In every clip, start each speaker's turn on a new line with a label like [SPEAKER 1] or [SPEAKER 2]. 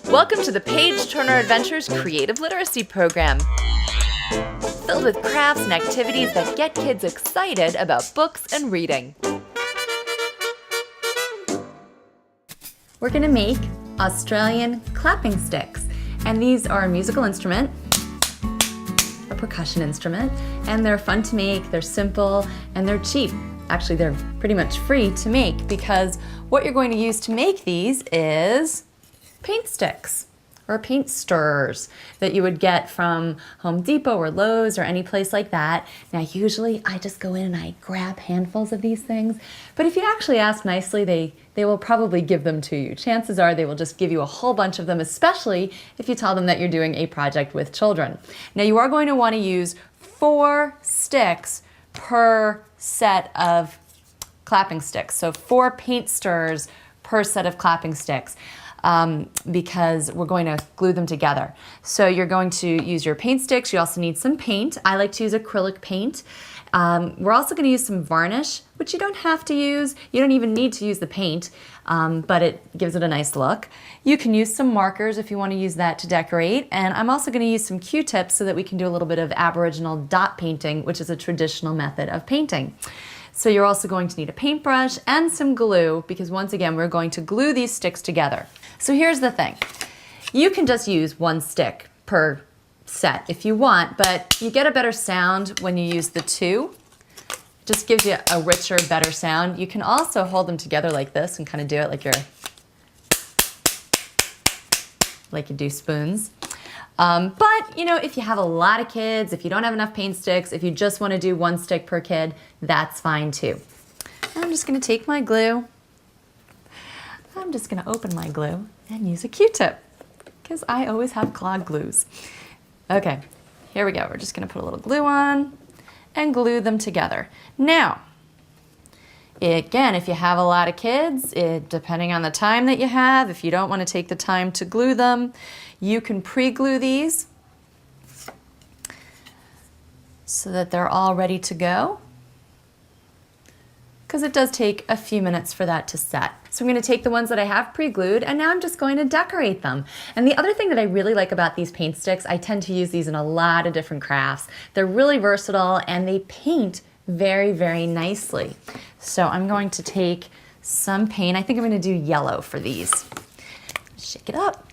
[SPEAKER 1] Welcome to the Page Turner Adventures Creative Literacy Program, filled with crafts and activities that get kids excited about books and reading.
[SPEAKER 2] We're going to make Australian clapping sticks, and these are a musical instrument, a percussion instrument, and they're fun to make, they're simple, and they're cheap. Actually, they're pretty much free to make because what you're going to use to make these is paint sticks or paint stirrers that you would get from Home Depot or Lowe's or any place like that. Now, usually I just go in and I grab handfuls of these things, but if you actually ask nicely, they will probably give them to you. Chances are they will just give you a whole bunch of them, especially if you tell them that you're doing a project with children. Now, you are going to want to use 4 sticks per set of clapping sticks. So 4 paint stirrers per set of clapping sticks. Because we're going to glue them together. So you're going to use your paint sticks. You also need some paint. I like to use acrylic paint. We're also going to use some varnish, which you don't have to use. You don't even need to use the paint, but it gives it a nice look. You can use some markers if you want to use that to decorate. And I'm also going to use some Q-tips so that we can do a little bit of Aboriginal dot painting, which is a traditional method of painting. So you're also going to need a paintbrush and some glue because once again, we're going to glue these sticks together. So here's the thing. You can just use 1 stick per set if you want, but you get a better sound when you use the 2. It just gives you a richer, better sound. You can also hold them together like this and kind of do it like you do spoons. But, you know, if you have a lot of kids, if you don't have enough paint sticks, if you just want to do 1 stick per kid, that's fine too. I'm just going to take my glue. I'm just going to open my glue and use a Q-tip because I always have clogged glues. Okay, here we go. We're just going to put a little glue on and glue them together. Now, again, if you have a lot of kids, depending on the time that you have, if you don't want to take the time to glue them, you can pre-glue these so that they're all ready to go, because it does take a few minutes for that to set. So I'm going to take the ones that I have pre-glued and now I'm just going to decorate them. And the other thing that I really like about these paint sticks, I tend to use these in a lot of different crafts. They're really versatile and they paint very, very nicely. So I'm going to take some paint. I think I'm going to do yellow for these. Shake it up.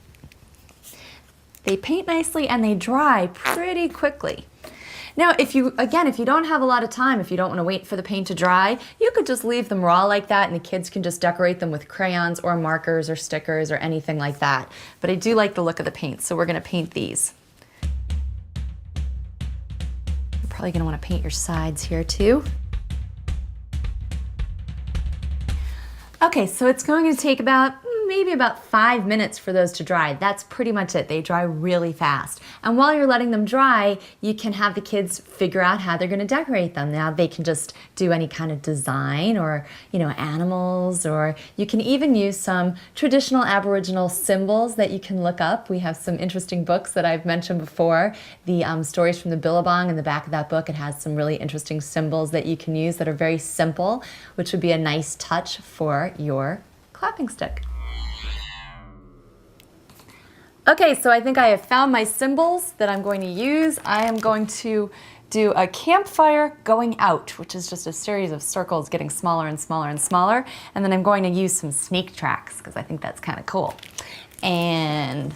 [SPEAKER 2] They paint nicely and they dry pretty quickly. Now, if you don't have a lot of time, if you don't want to wait for the paint to dry, you could just leave them raw like that and the kids can just decorate them with crayons or markers or stickers or anything like that. But I do like the look of the paint, so we're going to paint these. You're probably going to want to paint your sides here too. Okay, so it's going to take maybe about 5 minutes for those to dry. That's pretty much it. They dry really fast. And while you're letting them dry, you can have the kids figure out how they're going to decorate them. Now they can just do any kind of design or, you know, animals, or you can even use some traditional Aboriginal symbols that you can look up. We have some interesting books that I've mentioned before. The Stories from the Billabong, in the back of that book, it has some really interesting symbols that you can use that are very simple, which would be a nice touch for your clapping stick. Okay, so I think I have found my symbols that I'm going to use. I am going to do a campfire going out, which is just a series of circles getting smaller and smaller and smaller. And then I'm going to use some snake tracks because I think that's kind of cool. And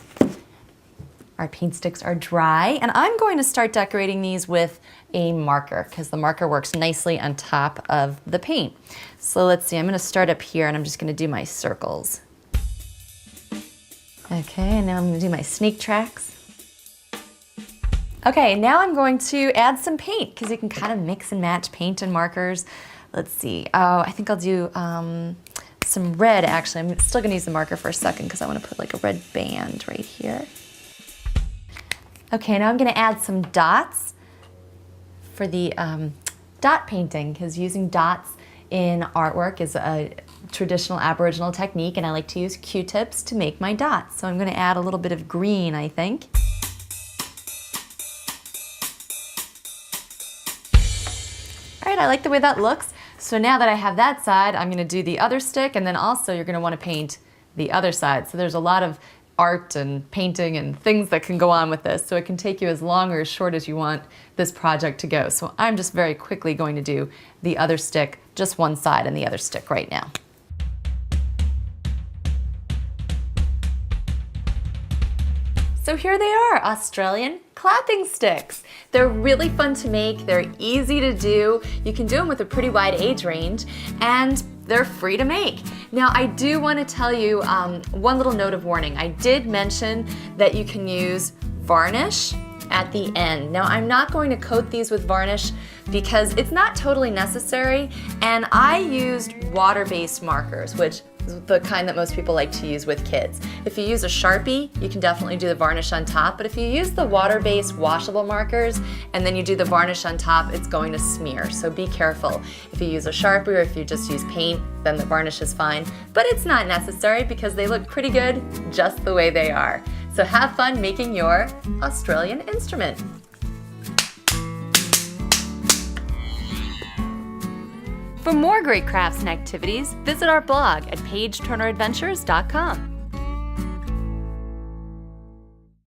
[SPEAKER 2] our paint sticks are dry. And I'm going to start decorating these with a marker because the marker works nicely on top of the paint. So let's see, I'm going to start up here and I'm just going to do my circles. Okay, and now I'm going to do my snake tracks. Okay, now I'm going to add some paint because you can kind of mix and match paint and markers. Let's see. Oh, I think I'll do some red, actually. I'm still going to use the marker for a second because I want to put like a red band right here. Okay, now I'm going to add some dots for the dot painting because using dots in artwork is a traditional Aboriginal technique, and I like to use Q-tips to make my dots. So I'm going to add a little bit of green, I think. All right, I like the way that looks. So now that I have that side, I'm going to do the other stick, and then also you're going to want to paint the other side. So there's a lot of art and painting and things that can go on with this, so it can take you as long or as short as you want this project to go. So I'm just very quickly going to do the other stick, just one side and the other stick right now. So here they are, Australian clapping sticks. They're really fun to make, they're easy to do, you can do them with a pretty wide age range, and they're free to make. Now I do want to tell you one little note of warning. I did mention that you can use varnish at the end. Now I'm not going to coat these with varnish because it's not totally necessary, and I used water-based markers, which is the kind that most people like to use with kids. If you use a Sharpie, you can definitely do the varnish on top, but if you use the water-based washable markers and then you do the varnish on top, it's going to smear, so be careful. If you use a Sharpie or if you just use paint, then the varnish is fine, but it's not necessary because they look pretty good just the way they are. So have fun making your Australian instrument.
[SPEAKER 1] For more great crafts and activities, visit our blog at pageturneradventures.com.